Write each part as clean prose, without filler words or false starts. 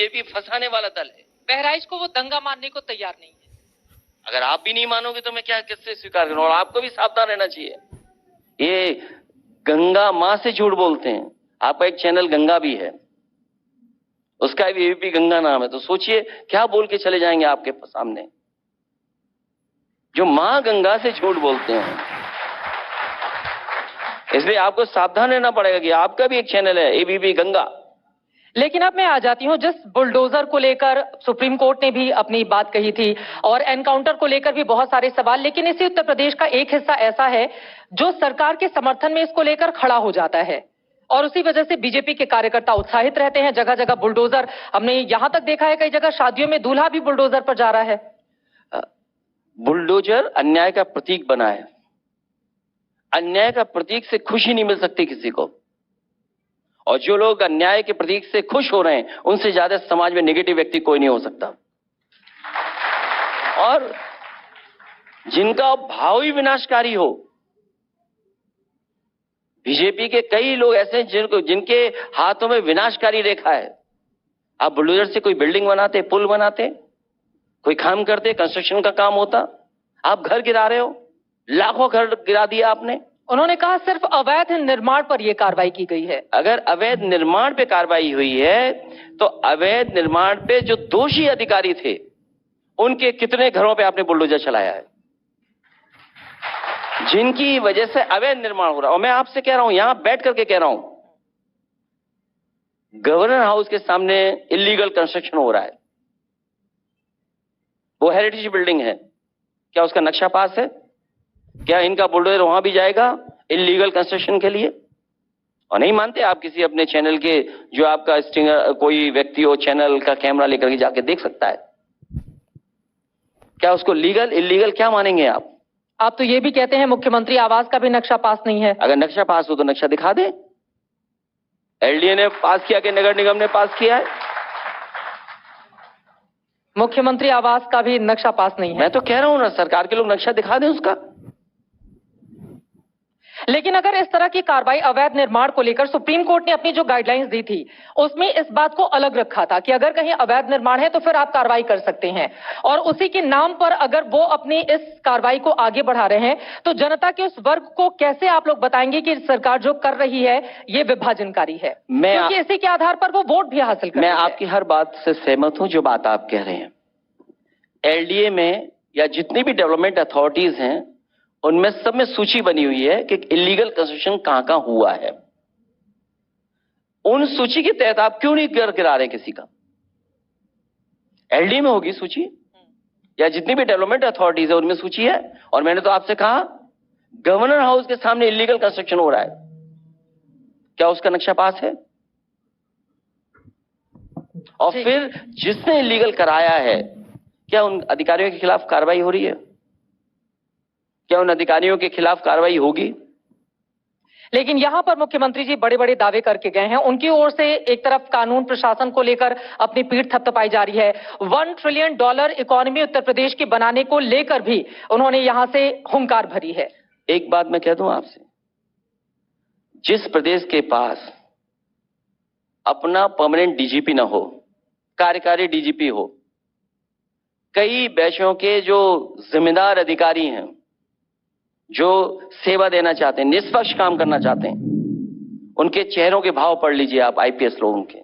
BJP फंसाने वाला दल है। बहराइच को वो दंगा मारने को तैयार नहीं है। अगर आप भी नहीं मानोगे तो मैं क्या किससे स्वीकार करूं? और आपको भी सावधान रहना चाहिए। ये गंगा मां से झूठ बोलते हैं। आपका एक चैनल गंगा भी है, उसका भी एबीपी गंगा नाम है। तो सोचिए क्या बोल के चले जाएंगे आपके सामने, जो मां गंगा से झूठ बोलते हैं। इसलिए आपको सावधान रहना पड़ेगा कि आपका भी एक चैनल है एबीपी गंगा। लेकिन अब मैं आ जाती हूं, जिस बुलडोजर को लेकर सुप्रीम कोर्ट ने भी अपनी बात कही थी और एनकाउंटर को लेकर भी बहुत सारे सवाल, लेकिन इसी उत्तर प्रदेश का एक हिस्सा ऐसा है जो सरकार के समर्थन में इसको लेकर खड़ा हो जाता है और उसी वजह से बीजेपी के कार्यकर्ता उत्साहित रहते हैं। जगह जगह बुलडोजर, हमने यहां तक देखा है कई जगह शादियों में दूल्हा भी बुलडोजर पर जा रहा है। बुलडोजर अन्याय का प्रतीक बना है। अन्याय का प्रतीक से खुशी नहीं मिल सकती किसी को, और जो लोग अन्याय के प्रतीक से खुश हो रहे हैं उनसे ज्यादा समाज में नेगेटिव व्यक्ति कोई नहीं हो सकता। और जिनका भाव ही विनाशकारी हो, बीजेपी के कई लोग ऐसे हैं जिनके हाथों में विनाशकारी रेखा है। आप बुलडोजर से कोई बिल्डिंग बनाते, पुल बनाते, कोई काम करते, कंस्ट्रक्शन का काम होता, आप घर गिरा रहे हो, लाखों घर गिरा दिया आपने। उन्होंने कहा सिर्फ अवैध निर्माण पर यह कार्रवाई की गई है। अगर अवैध निर्माण पे कार्रवाई हुई है तो अवैध निर्माण पे जो दोषी अधिकारी थे उनके कितने घरों पे आपने बुलडोजर चलाया है, जिनकी वजह से अवैध निर्माण हो रहा है। और मैं आपसे कह रहा हूं, यहां बैठ करके कह रहा हूं, गवर्नर हाउस के सामने इलीगल कंस्ट्रक्शन हो रहा है। वो हेरिटेज बिल्डिंग है, क्या उसका नक्शा पास है? क्या इनका बुलडोजर वहां भी जाएगा इलीगल कंस्ट्रक्शन के लिए? और नहीं मानते आप किसी अपने चैनल के, जो आपका स्टिंगर कोई व्यक्ति हो, चैनल का कैमरा लेकर के जाके देख सकता है, क्या उसको लीगल इलीगल क्या मानेंगे आप? आप तो ये भी कहते हैं मुख्यमंत्री आवास का भी नक्शा पास नहीं है। अगर नक्शा पास हो तो नक्शा दिखा दे। एलडीए ने पास किया कि नगर निगम ने पास किया है? मुख्यमंत्री आवास का भी नक्शा पास नहीं है। मैं तो कह रहा हूं ना, सरकार के लोग नक्शा दिखा दें उसका। लेकिन अगर इस तरह की कार्रवाई अवैध निर्माण को लेकर सुप्रीम कोर्ट ने अपनी जो गाइडलाइंस दी थी उसमें इस बात को अलग रखा था कि अगर कहीं अवैध निर्माण है तो फिर आप कार्रवाई कर सकते हैं, और उसी के नाम पर अगर वो अपनी इस कार्रवाई को आगे बढ़ा रहे हैं तो जनता के उस वर्ग को कैसे आप लोग बताएंगे कि सरकार जो कर रही है ये विभाजनकारी है? क्योंकि इसी के आधार पर वो वोट भी हासिल कर रही है। मैं आपकी हर बात से सहमत हूं जो बात आप कह रहे हैं। एलडीए में या जितनी भी डेवलपमेंट अथॉरिटीज हैं उनमें सब में सूची बनी हुई है कि इलीगल कंस्ट्रक्शन कहां कहां हुआ है। उन सूची के तहत आप क्यों नहीं गिरा रहे किसी का? एलडीए में होगी सूची, या जितनी भी डेवलपमेंट अथॉरिटीज है उनमें सूची है। और मैंने तो आपसे कहा गवर्नर हाउस के सामने इलीगल कंस्ट्रक्शन हो रहा है, क्या उसका नक्शा पास है? और फिर जिसने इलीगल कराया है, क्या उन अधिकारियों के खिलाफ कार्रवाई हो रही है? क्या उन अधिकारियों के खिलाफ कार्रवाई होगी? लेकिन यहां पर मुख्यमंत्री जी बड़े बड़े दावे करके गए हैं। उनकी ओर से एक तरफ कानून प्रशासन को लेकर अपनी पीठ थपथपाई जा रही है। $1 ट्रिलियन इकोनॉमी उत्तर प्रदेश की बनाने को लेकर भी उन्होंने यहां से हुंकार भरी है। एक बात मैं कह दूं आपसे, जिस प्रदेश के पास अपना परमानेंट डीजीपी ना हो, कार्यकारी डीजीपी हो, कई बैचों के जो जिम्मेदार अधिकारी हैं जो सेवा देना चाहते हैं, निष्पक्ष काम करना चाहते हैं, उनके चेहरों के भाव पढ़ लीजिए आप। आईपीएस लोगों के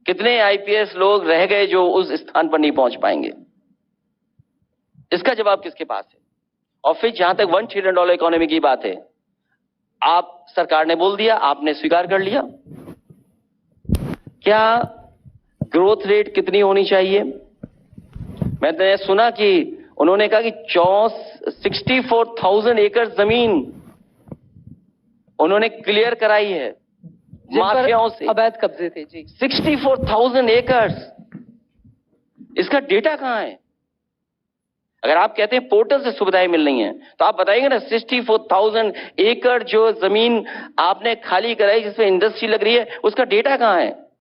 कितने आईपीएस लोग रह गए जो उस स्थान पर नहीं पहुंच पाएंगे? इसका जवाब किसके पास है? और फिर जहां तक $1 ट्रिलियन इकोनॉमी की बात है, आप सरकार ने बोल दिया, आपने स्वीकार कर लिया। क्या ग्रोथ रेट कितनी होनी चाहिए? मैंने सुना कि उन्होंने कहा कि 64,000 एकड़ जमीन उन्होंने क्लियर कराई है माफियाओं से, अवैध कब्जे थे जी। 64,000 एकड़, इसका डेटा कहां है? अगर आप कहते हैं पोर्टल से सुविधाएं मिल रही हैं तो आप बताएंगे ना 64,000 एकड़ जो जमीन आपने खाली कराई जिसमें इंडस्ट्री लग रही है, उसका डेटा कहां है?